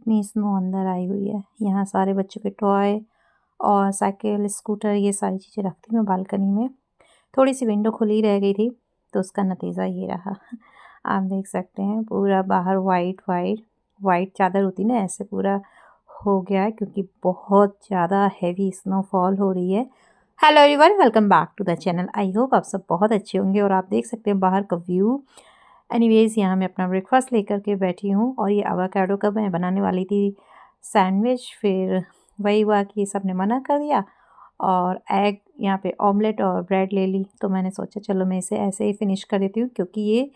कितनी स्नो अंदर आई हुई है। यहाँ सारे बच्चों के टॉय और साइकिल, स्कूटर ये सारी चीज़ें रखती मैं बालकनी में। थोड़ी सी विंडो खुली रह गई थी तो उसका नतीजा ये रहा। आप देख सकते हैं पूरा बाहर वाइट चादर होती ना, ऐसे पूरा हो गया है क्योंकि बहुत ज़्यादा हैवी स्नोफॉल हो रही है। Hello everyone, welcome back to the channel. I hope आप सब बहुत अच्छे होंगे और आप देख सकते हैं बाहर का व्यू। एनीवेज़ यहाँ मैं अपना ब्रेकफास्ट लेकर के बैठी हूँ और ये एवोकाडो का मैं बनाने वाली थी सैंडविच, फिर वही हुआ कि सब ने मना कर दिया और एग यहाँ पे ऑमलेट और ब्रेड ले ली। तो मैंने सोचा चलो मैं इसे ऐसे ही फिनिश कर देती हूँ क्योंकि ये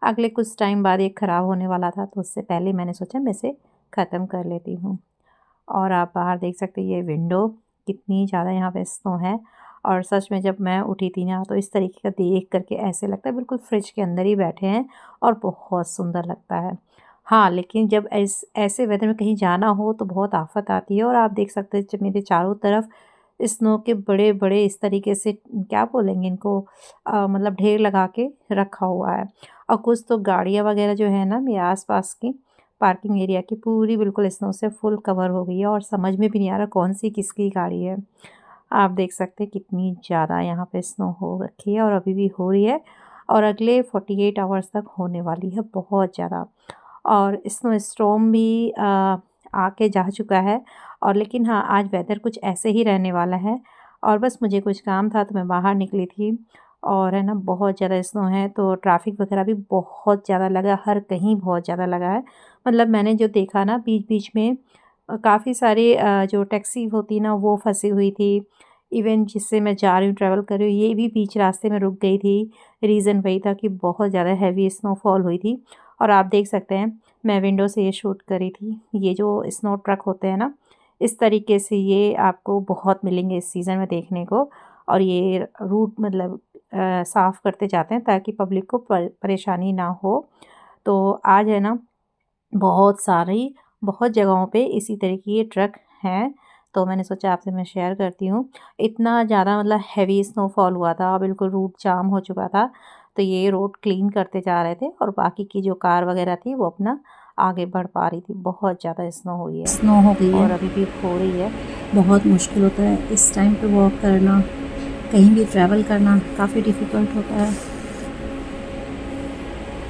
अगले कुछ टाइम बाद ये ख़राब होने वाला था, तो उससे पहले मैंने सोचा मैं इसे ख़त्म कर लेती हूँ। और आप बाहर देख सकते हैं ये विंडो कितनी ज़्यादा यहाँ पे स्नो है। और सच में जब मैं उठी थी ना तो इस तरीके का देख करके ऐसे लगता है बिल्कुल फ्रिज के अंदर ही बैठे हैं और बहुत सुंदर लगता है। हाँ, लेकिन जब ऐसे वेदर में कहीं जाना हो तो बहुत आफत आती है। और आप देख सकते हैं जब मेरे चारों तरफ स्नो के बड़े बड़े इस तरीके से क्या बोलेंगे इनको, मतलब ढेर लगा के रखा हुआ है। और कुछ तो गाड़ियाँ वगैरह जो है ना मेरे आसपास की पार्किंग एरिया की पूरी बिल्कुल स्नो से फुल कवर हो गई है और समझ में भी नहीं आ रहा कौन सी किसकी गाड़ी है। आप देख सकते हैं कितनी ज़्यादा यहाँ पे स्नो हो रखी है और अभी भी हो रही है और अगले 48 आवर्स तक होने वाली है बहुत ज़्यादा। और स्नो स्टॉर्म भी आके जा चुका है। और लेकिन हाँ, आज वेदर कुछ ऐसे ही रहने वाला है। और बस मुझे कुछ काम था तो मैं बाहर निकली थी और है ना बहुत ज़्यादा स्नो है तो ट्रैफिक वगैरह भी बहुत ज़्यादा लगा, हर कहीं बहुत ज़्यादा लगा है। मतलब मैंने जो देखा ना बीच बीच में काफ़ी सारी जो टैक्सी होती ना वो फंसी हुई थी। इवन जिससे मैं जा रही हूँ, ट्रैवल कर रही हूँ, ये भी बीच रास्ते में रुक गई थी। रीज़न वही था कि बहुत ज़्यादा हैवी स्नोफॉल हुई थी। और आप देख सकते हैं मैं विंडो से ये शूट करी थी। ये जो स्नो ट्रक होते हैं ना, इस तरीके से ये आपको बहुत मिलेंगे इस सीज़न में देखने को। और ये रूट मतलब साफ़ करते जाते हैं ताकि पब्लिक को परेशानी ना हो। तो आज है ना बहुत जगहों पे इसी तरह की ये ट्रक हैं। तो मैंने सोचा आपसे मैं शेयर करती हूँ। इतना ज़्यादा मतलब हैवी स्नोफॉल हुआ था, बिल्कुल रूट जाम हो चुका था। तो ये रोड क्लीन करते जा रहे थे और बाकी की जो कार वगैरह थी वो अपना आगे बढ़ पा रही थी। बहुत ज़्यादा स्नो हुई है, स्नो हो गई और है। अभी भी हो रही है। बहुत मुश्किल होता है इस टाइम पे वॉक करना, कहीं भी ट्रैवल करना काफ़ी डिफ़िकल्ट होता है,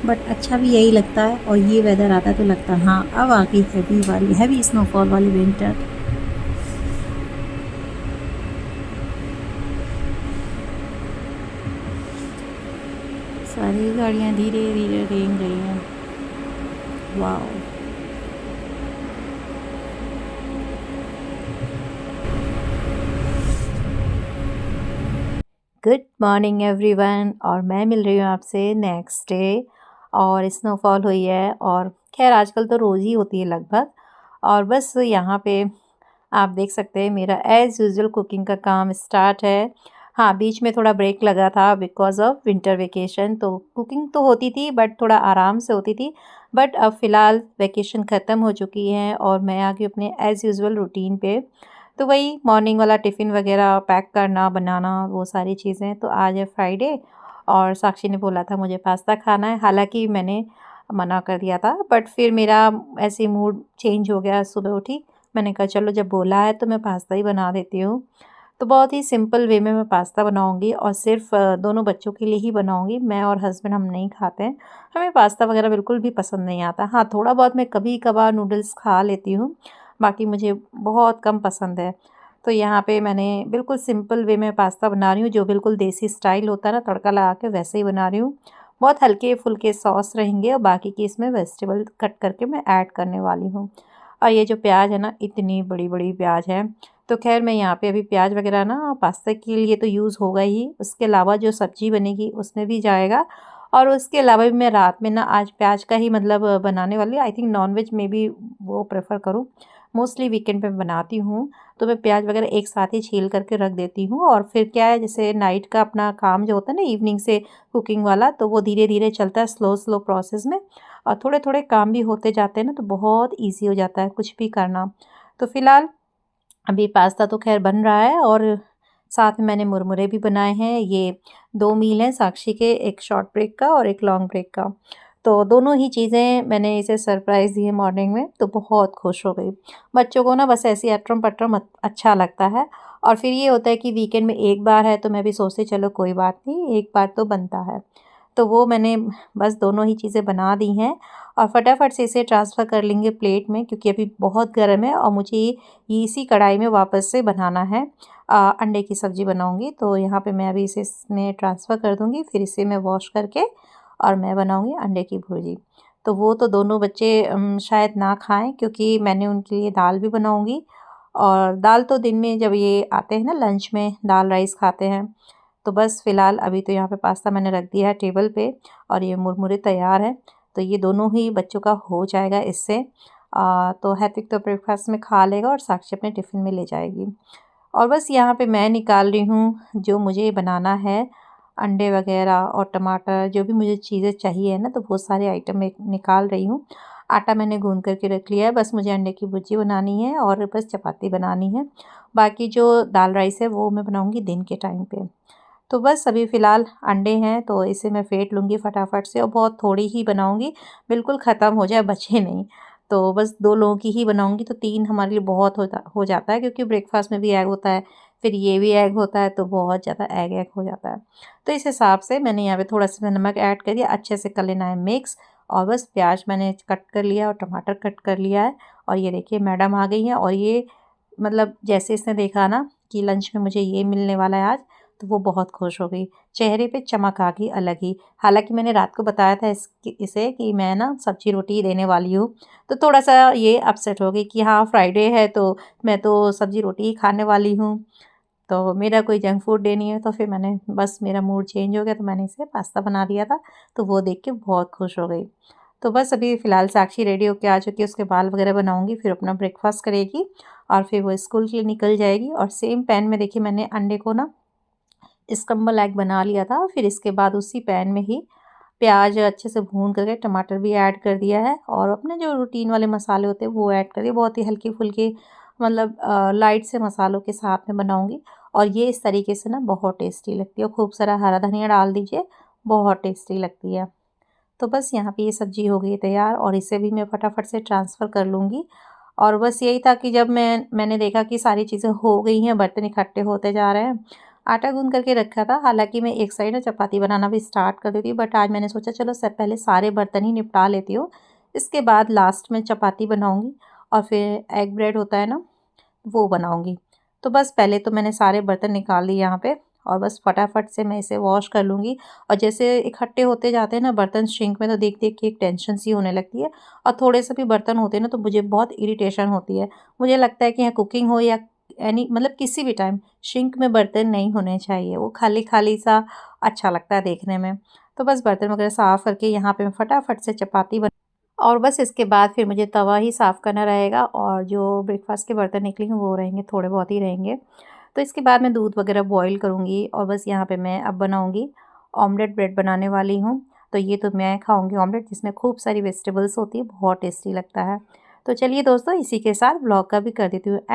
बट अच्छा भी यही लगता है। और ये वेदर आता है तो लगता है हाँ अब आ गई हैवी स्नोफॉल वाली विंटर। सारी गाड़ियाँ धीरे धीरे रेंग रही हैं। वाह। गुड मॉर्निंग एवरीवन, और मैं मिल रही हूँ आपसे नेक्स्ट डे। और स्नोफॉल हुई है और खैर आजकल तो रोज़ ही होती है लगभग। और बस यहाँ पे आप देख सकते हैं मेरा एज़ यूजुअल कुकिंग का काम स्टार्ट है। हाँ, बीच में थोड़ा ब्रेक लगा था बिकॉज़ ऑफ विंटर वेकेशन। तो कुकिंग तो होती थी बट थोड़ा आराम से होती थी। बट अब फ़िलहाल वेकेशन ख़त्म हो चुकी है और मैं आ गई अपने एज़ यूजुअल रूटीन पे। तो वही मॉर्निंग वाला टिफ़िन वग़ैरह पैक करना, बनाना, वो सारी चीज़ें। तो आज है फ्राइडे और साक्षी ने बोला था मुझे पास्ता खाना है। हालाँकि मैंने मना कर दिया था बट फिर मेरा ऐसे ही मूड चेंज हो गया, सुबह उठी मैंने कहा चलो जब बोला है तो मैं पास्ता ही बना देती हूँ। तो बहुत ही सिंपल वे में मैं पास्ता बनाऊँगी और सिर्फ़ दोनों बच्चों के लिए ही बनाऊँगी। मैं और हस्बैंड हम नहीं खाते हैं। हमें पास्ता वग़ैरह बिल्कुल भी पसंद नहीं आता। हाँ, थोड़ा बहुत मैं कभी-कभार नूडल्स खा लेती हूँ, बाकी मुझे बहुत कम पसंद है। तो यहाँ पे मैंने बिल्कुल सिंपल वे में पास्ता बना रही हूँ, जो बिल्कुल देसी स्टाइल होता है ना तड़का लगा के, वैसे ही बना रही हूँ। बहुत हल्के-फुल्के सॉस रहेंगे और बाकी की इसमें वेजिटेबल कट करके मैं ऐड करने वाली हूँ। और ये जो प्याज है ना, इतनी बड़ी-बड़ी प्याज है। तो ख़ैर मैं यहाँ पे अभी प्याज वग़ैरह ना पास्ता के लिए तो यूज़ होगा ही, उसके अलावा जो सब्ज़ी बनेगी उसमें भी जाएगा। और उसके अलावा भी मैं रात में ना आज प्याज का ही मतलब बनाने वाली हूँ। आई थिंक नॉन-वेज में भी वो प्रेफ़र करूँ। मोस्टली वीकेंड पे बनाती हूँ, तो मैं प्याज वग़ैरह एक साथ ही छील करके रख देती हूँ। और फिर क्या है, जैसे नाइट का अपना काम जो होता है ना इवनिंग से कुकिंग वाला, तो वो धीरे-धीरे चलता है स्लो प्रोसेस में। और थोड़े-थोड़े काम भी होते जाते हैं ना तो बहुत ईज़ी हो जाता है कुछ भी करना। तो फ़िलहाल अभी पास्ता तो ख़ैर बन रहा है और साथ में मैंने मुरमुरे भी बनाए हैं। ये 2 मील हैं साक्षी के, एक शॉर्ट ब्रेक का और एक लॉन्ग ब्रेक का। तो दोनों ही चीज़ें मैंने इसे सरप्राइज़ दी है मॉर्निंग में, तो बहुत खुश हो गई। बच्चों को ना बस ऐसे ही अटरम-पटरम अच्छा लगता है। और फिर ये होता है कि वीकेंड में एक बार है, तो मैं भी सोचती चलो कोई बात नहीं, एक बार तो बनता है। तो वो मैंने बस दोनों ही चीज़ें बना दी हैं और फटाफट से इसे ट्रांसफ़र कर लेंगे प्लेट में, क्योंकि अभी बहुत गर्म है और मुझे ये इसी कढ़ाई में वापस से बनाना है। अंडे की सब्ज़ी बनाऊँगी, तो यहाँ पे मैं अभी इसे इसमें ट्रांसफ़र कर दूँगी, फिर इसे मैं वॉश करके और मैं बनाऊँगी अंडे की भुर्जी। तो वो तो दोनों बच्चे शायद ना खाएँ, क्योंकि मैंने उनके लिए दाल भी बनाऊँगी और दाल तो दिन में जब ये आते हैं ना लंच में दाल राइस खाते हैं। तो बस फ़िलहाल अभी तो यहाँ पे पास्ता मैंने रख दिया है टेबल पे और ये मुरमुरे तैयार हैं। तो ये दोनों ही बच्चों का हो जाएगा इससे। तो हैतिक तो ब्रेकफ़ास्ट में खा लेगा और साक्षी अपने टिफ़िन में ले जाएगी। और बस यहाँ पे मैं निकाल रही हूँ जो मुझे बनाना है, अंडे वग़ैरह और टमाटर जो भी मुझे चीज़ें चाहिए है ना, तो वो सारे आइटम मैं निकाल रही हूँ। आटा मैंने गूँध कर के रख लिया है, बस मुझे अंडे की भुर्जी बनानी है और बस चपाती बनानी है। बाकी जो दाल राइस है वो मैं बनाऊँगी दिन के टाइम पे। तो बस अभी फ़िलहाल अंडे हैं, तो इसे मैं फेंट लूँगी फटाफट से और बहुत थोड़ी ही बनाऊँगी, बिल्कुल ख़त्म हो जाए, बचे नहीं। तो बस 2 लोगों की ही बनाऊँगी, तो 3 हमारे लिए बहुत हो जाता है, क्योंकि ब्रेकफ़ास्ट में भी एग होता है, फिर ये भी एग होता है, तो बहुत ज़्यादा एग हो जाता है। तो इस हिसाब से मैंने यहाँ पे थोड़ा-सा नमक ऐड कर दिया, अच्छे से कर लेना है मिक्स और बस प्याज मैंने कट कर लिया और टमाटर कट कर लिया है। और ये देखिए मैडम आ गई हैं और ये मतलब जैसे इसने देखा ना कि लंच में मुझे ये मिलने वाला है आज, तो वो बहुत खुश हो गई। चेहरे पे चमक आ गई अलग ही। हालाँकि मैंने रात को बताया था इसे कि मैं ना सब्ज़ी रोटी ही देने वाली हूँ, तो थोड़ा-सा ये अपसेट हो गई कि हाँ, फ्राइडे है तो मैं तो सब्ज़ी रोटी ही खाने वाली हूँ, तो मेरा कोई जंक फूड डे नहीं है। तो फिर मैंने बस मेरा मूड चेंज हो गया, तो मैंने इसे पास्ता बना दिया था, तो वो देख के बहुत खुश हो गई। तो बस अभी फ़िलहाल साक्षी रेडी होके आ चुकी है, उसके बाल वगैरह बनाऊँगी, फिर अपना ब्रेकफ़ास्ट करेगी और फिर वो स्कूल के लिए निकल जाएगी। और सेम पैन में देखिए मैंने अंडे को ना स्क्रम्बल एग बना लिया था, फिर इसके बाद उसी पैन में ही प्याज अच्छे से भून करके टमाटर भी ऐड कर दिया है और अपने जो रूटीन वाले मसाले होते हैं वो ऐड कर दिए। बहुत ही हल्की-फुल्की मतलब लाइट से मसालों के साथ में बनाऊँगी और ये इस तरीके से ना बहुत टेस्टी लगती है और खूब सारा हरा धनिया डाल दीजिए, बहुत टेस्टी लगती है। तो बस यहाँ पे ये सब्ज़ी हो गई है तैयार और इसे भी मैं फटाफट से ट्रांसफ़र कर लूँगी। और बस यही था कि जब मैंने देखा कि सारी चीज़ें हो गई हैं, बर्तन इकट्ठे होते जा रहे हैं, आटा गूँध करके रखा था। हालाँकि मैं एक साइड ना चपाती बनाना भी स्टार्ट कर देती हूँ, बट आज मैंने सोचा चलो सब पहले सारे बर्तन ही निपटा लेती हूँ, इसके बाद लास्ट में चपाती बनाऊँगी और फिर एग ब्रेड होता है ना, वो बनाऊँगी। तो बस पहले तो मैंने सारे बर्तन निकाल लिए यहाँ पे और बस फटाफट से मैं इसे वॉश कर लूँगी। और जैसे इकट्ठे होते जाते हैं ना बर्तन सिंक में, तो देख-देख के एक टेंशन सी होने लगती है और थोड़े से भी बर्तन होते हैं ना तो मुझे बहुत इरिटेशन होती है। मुझे लगता है कि यहाँ कुकिंग हो या एनी मतलब किसी भी टाइम सिंक में बर्तन नहीं होने चाहिए, वो खाली-खाली सा अच्छा लगता है देखने में। तो बस बर्तन वगैरह साफ़ करके यहाँ पे मैं फटाफट से चपाती बन और बस इसके बाद फिर मुझे तवा ही साफ़ करना रहेगा और जो ब्रेकफ़ास्ट के बर्तन निकलेंगे वो रहेंगे, थोड़े बहुत ही रहेंगे। तो इसके बाद मैं दूध वगैरह बॉयल करूँगी और बस यहाँ पे मैं अब बनाऊँगी ऑमलेट ब्रेड बनाने वाली हूँ। तो ये तो मैं खाऊँगी ऑमलेट जिसमें खूब सारी वेजिटेबल्स होती है, बहुत टेस्टी लगता है। तो चलिए दोस्तों इसी के साथ व्लॉग का भी कर देती हूँ एंड